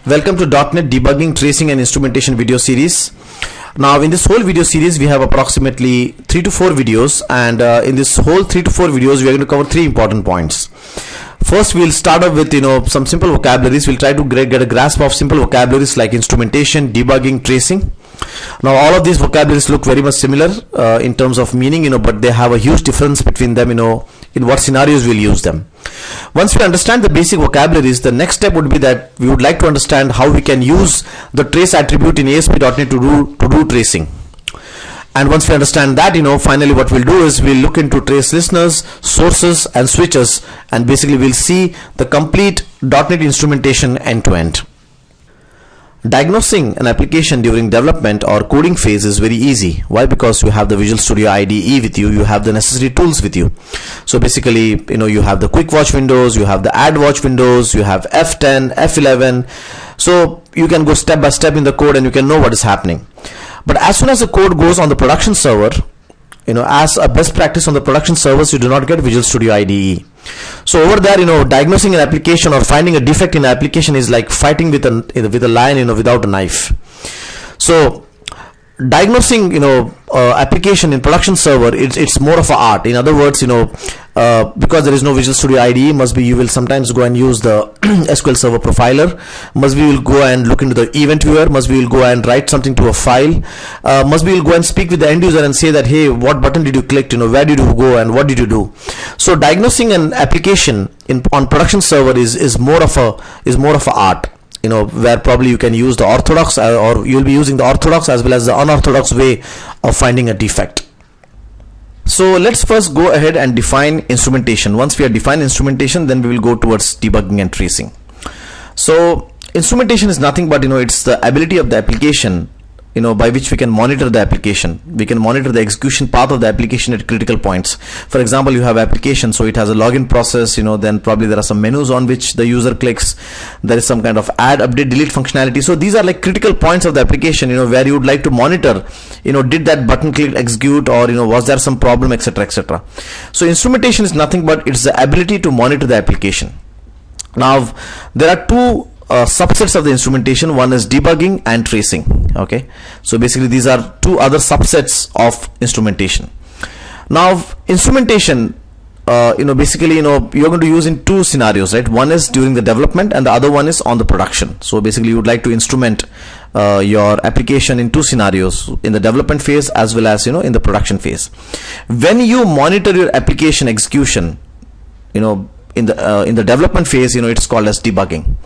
Welcome to .NET Debugging, Tracing and Instrumentation video series. Now in this whole video series we have approximately 3 to 4 videos, and in this whole 3 to 4 videos we are going to cover 3 important points. First we'll start off with some simple vocabularies. We'll try to get a grasp of simple vocabularies like instrumentation, debugging, tracing. Now all of these vocabularies look very much similar in terms of meaning, but they have a huge difference between them, in what scenarios we'll use them. Once we understand the basic vocabularies, the next step would be that we would like to understand how we can use the trace attribute in ASP.NET to do tracing. And once we understand that, finally what we'll do is we'll look into trace listeners, sources and switches, and basically we'll see the complete .NET instrumentation end to end. Diagnosing an application during development or coding phase is very easy. Why? Because you have the Visual Studio IDE with you, you have the necessary tools with you. So basically, you have the Quick Watch windows, you have the Add Watch windows, you have F10, F11. So you can go step by step in the code and you can know what is happening. But as soon as the code goes on the production server, as a best practice on the production servers, you do not get Visual Studio IDE. So over there, diagnosing an application or finding a defect in an application is like fighting with a lion, without a knife. So diagnosing, application in production server, it's more of an art. In other words, because there is no Visual Studio IDE, you will sometimes go and use the SQL Server Profiler. You will go and look into the event viewer. You will go and write something to a file. You will go and speak with the end user and say that, hey, what button did you click? Where did you go and what did you do? So diagnosing an application on production server is more of a art. Where probably you can use the orthodox or you'll be using the orthodox as well as the unorthodox way of finding a defect. So let's first go ahead and define instrumentation. Once we have defined instrumentation, then we will go towards debugging and tracing. So instrumentation is nothing but it's the ability of the application by which we can monitor the application. We can monitor the execution path of the application at critical points. For example, you have application, so it has a login process, then probably there are some menus on which the user clicks. There is some kind of add, update, delete functionality. So these are like critical points of the application, where you would like to monitor, did that button click execute, or was there some problem, etc., etc. So instrumentation is nothing but it's the ability to monitor the application. Now there are two subsets of the instrumentation. One is debugging and tracing. Okay, so basically these are two other subsets of instrumentation. Now instrumentation, basically you're going to use in two scenarios, right? One is during the development and the other one is on the production. So basically you would like to instrument your application in two scenarios, in the development phase as well as in the production phase. When you monitor your application execution, in the development phase, it's called as debugging.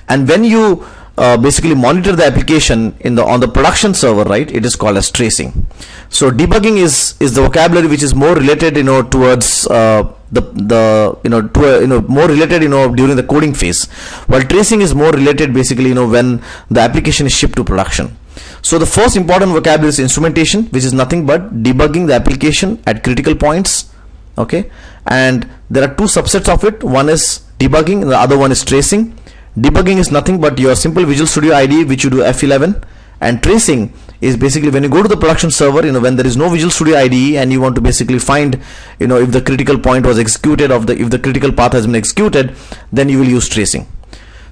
And when you basically monitor the application on the production server, right, it is called as tracing. So debugging is the vocabulary which is more related towards more related during the coding phase, while tracing is more related basically when the application is shipped to production. So the first important vocabulary is instrumentation, which is nothing but debugging the application at critical points. Okay, and there are two subsets of it. One is debugging, the other one is tracing. Debugging is nothing but your simple Visual Studio IDE which you do F11, and tracing is basically when you go to the production server, when there is no Visual Studio IDE and you want to basically find if the critical point was executed, if the critical path has been executed, then you will use tracing.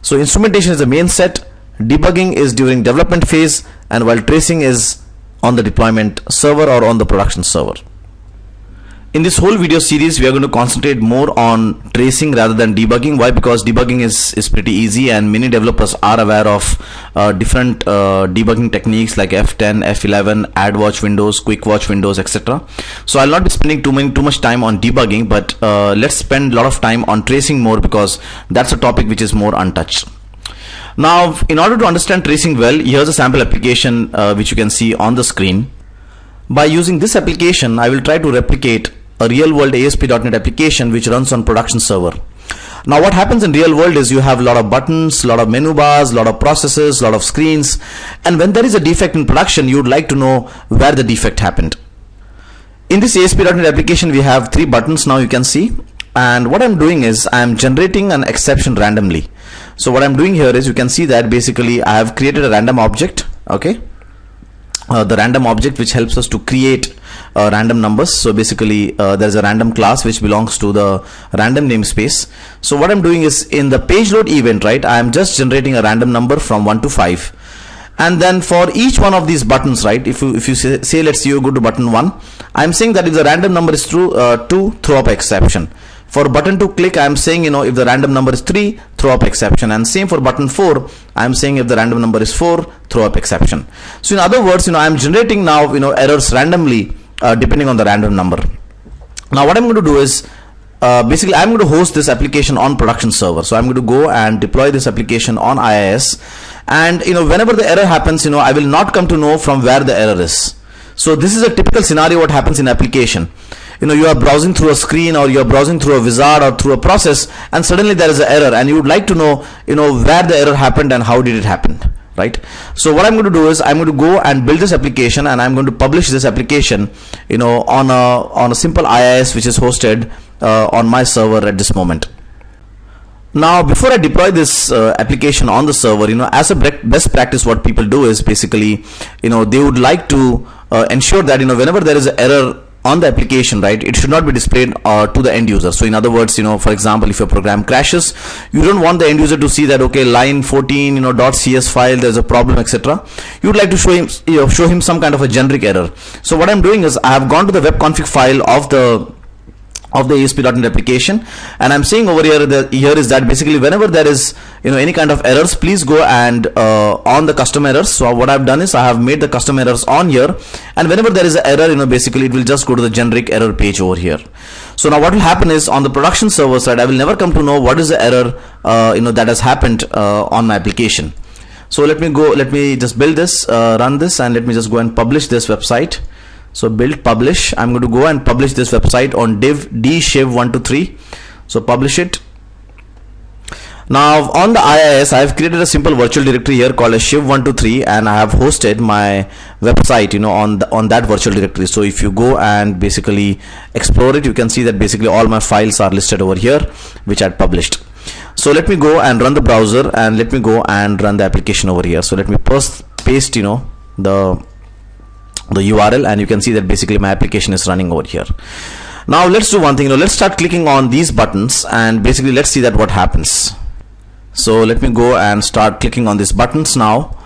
So instrumentation is the main set, debugging is during development phase, and while tracing is on the deployment server or on the production server. In this whole video series, we are going to concentrate more on tracing rather than debugging. Why? Because debugging is pretty easy and many developers are aware of different debugging techniques like F10, F11, Add Watch windows, Quick Watch windows, etc. So I'll not be spending too much time on debugging, but let's spend a lot of time on tracing more, because that's a topic which is more untouched. Now, in order to understand tracing well, here's a sample application which you can see on the screen. By using this application, I will try to replicate a real-world ASP.NET application which runs on production server. Now what happens in real world is you have a lot of buttons, a lot of menu bars, a lot of processes, a lot of screens, and when there is a defect in production, you would like to know where the defect happened. In this ASP.NET application, we have 3 buttons now, you can see, and what I'm doing is I'm generating an exception randomly. So what I'm doing here is, you can see that basically I have created a random object. Okay, the random object which helps us to create random numbers. So basically there's a random class which belongs to the random namespace. So what I'm doing is, in the page load event, right, I'm just generating a random number from 1 to 5, and then for each one of these buttons, right, if you say let's say you go to button 1, I'm saying that if the random number is true, 2, throw up exception. For button 2 click, I'm saying, if the random number is 3, throw up exception. And same for button 4, I'm saying if the random number is 4, throw up exception. So in other words, I'm generating now, errors randomly depending on the random number. Now what I'm going to do is, basically I'm going to host this application on production server. So I'm going to go and deploy this application on IIS. And whenever the error happens, I will not come to know from where the error is. So this is a typical scenario what happens in application. You are browsing through a screen, or you are browsing through a wizard or through a process, and suddenly there is an error, and you would like to know, where the error happened and how did it happen, right? So what I'm going to do is, I'm going to go and build this application, and I'm going to publish this application, on a simple IIS which is hosted on my server at this moment. Now, before I deploy this application on the server, as a best practice, what people do is basically, they would like to ensure that, whenever there is an error on the application, right, it should not be displayed to the end user. So in other words, for example, if your program crashes, you don't want the end user to see that, okay, line 14, .cs file, there's a problem, etc. You would like to show him some kind of a generic error. So what I'm doing is, I have gone to the web config file of the ASP.NET application, and I'm saying over here is that basically whenever there is any kind of errors, please go and on the custom errors. So what I've done is, I have made the custom errors on here, and whenever there is an error, basically it will just go to the generic error page over here. So now what will happen is, on the production server side, I will never come to know what is the error that has happened on my application. So let me just build this, run this, and let me just go and publish this website. So build publish, I'm going to go and publish this website on div dshiv123. So publish it. Now on the IIS, I have created a simple virtual directory here called as shiv123, and I have hosted my website on that virtual directory. So if you go and basically explore it, you can see that basically all my files are listed over here which I had published. So let me go and run the browser, and let me go and run the application over here. So let me first paste the URL, and you can see that basically my application is running over here. Now let's do one thing, let's start clicking on these buttons, and basically let's see that what happens. So let me go and start clicking on these buttons now,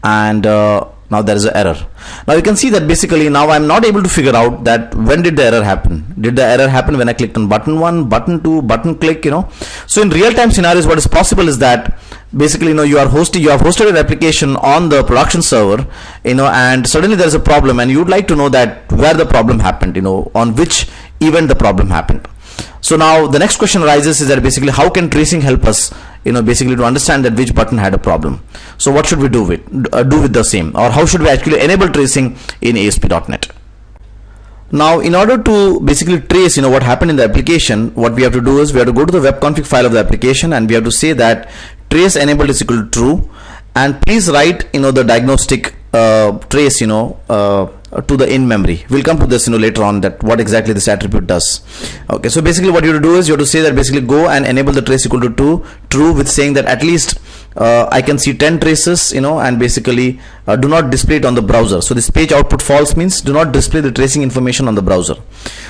and now there is an error. Now you can see that basically now I'm not able to figure out that when did the error happen. Did the error happen when I clicked on button 1, button 2, button click, So in real-time scenarios, what is possible is that basically you have hosted an application on the production server, and suddenly there is a problem, and you would like to know that where the problem happened, on which event the problem happened. So now the next question arises is that basically how can tracing help us, basically to understand that which button had a problem. So what should we do with the same, or how should we actually enable tracing in ASP.NET? Now in order to basically trace what happened in the application, what we have to do is, we have to go to the web config file of the application, and we have to say that trace enabled is equal to true, and please write the diagnostic trace to the in memory. We'll come to this later on, that what exactly this attribute does. Okay, so basically what you have to do is, you have to say that basically go and enable the trace equal to true with saying that at least I can see 10 traces, and basically do not display it on the browser. So this page output false means do not display the tracing information on the browser.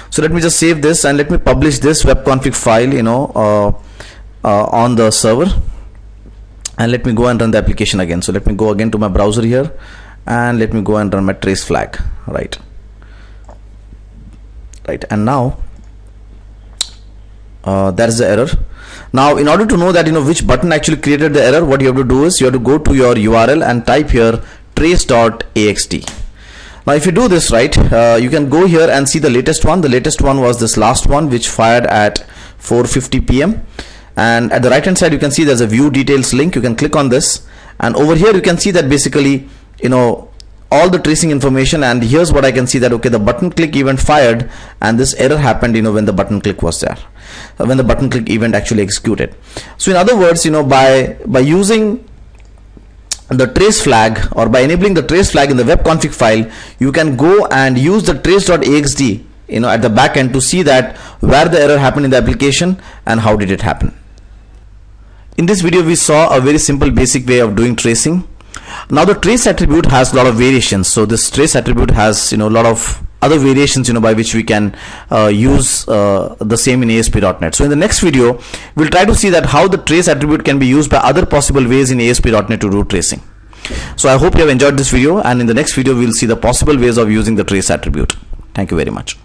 So let me just save this, and let me publish this web config file on the server, and let me go and run the application again. So let me go again to my browser here, and let me go and run my trace flag, right, and now there is the error. Now in order to know that which button actually created the error, what you have to do is, you have to go to your URL and type here trace.axt. Now if you do this, right, you can go here and see the latest one. The latest one was this last one, which fired at 4:50 p.m. and at the right hand side you can see there's a view details link. You can click on this, and over here you can see that basically all the tracing information, and here's what I can see, that okay, the button click event fired, and this error happened when the button click was there, when the button click event actually executed. So in other words, by using the trace flag, or by enabling the trace flag in the web config file, you can go and use the trace.axt at the back end to see that where the error happened in the application and how did it happen. In this video we saw a very simple basic way of doing tracing. Now the trace attribute has a lot of variations. So this trace attribute has, a lot of other variations, by which we can use the same in ASP.NET. So in the next video, we'll try to see that how the trace attribute can be used by other possible ways in ASP.NET to do tracing. So I hope you have enjoyed this video, and in the next video, we'll see the possible ways of using the trace attribute. Thank you very much.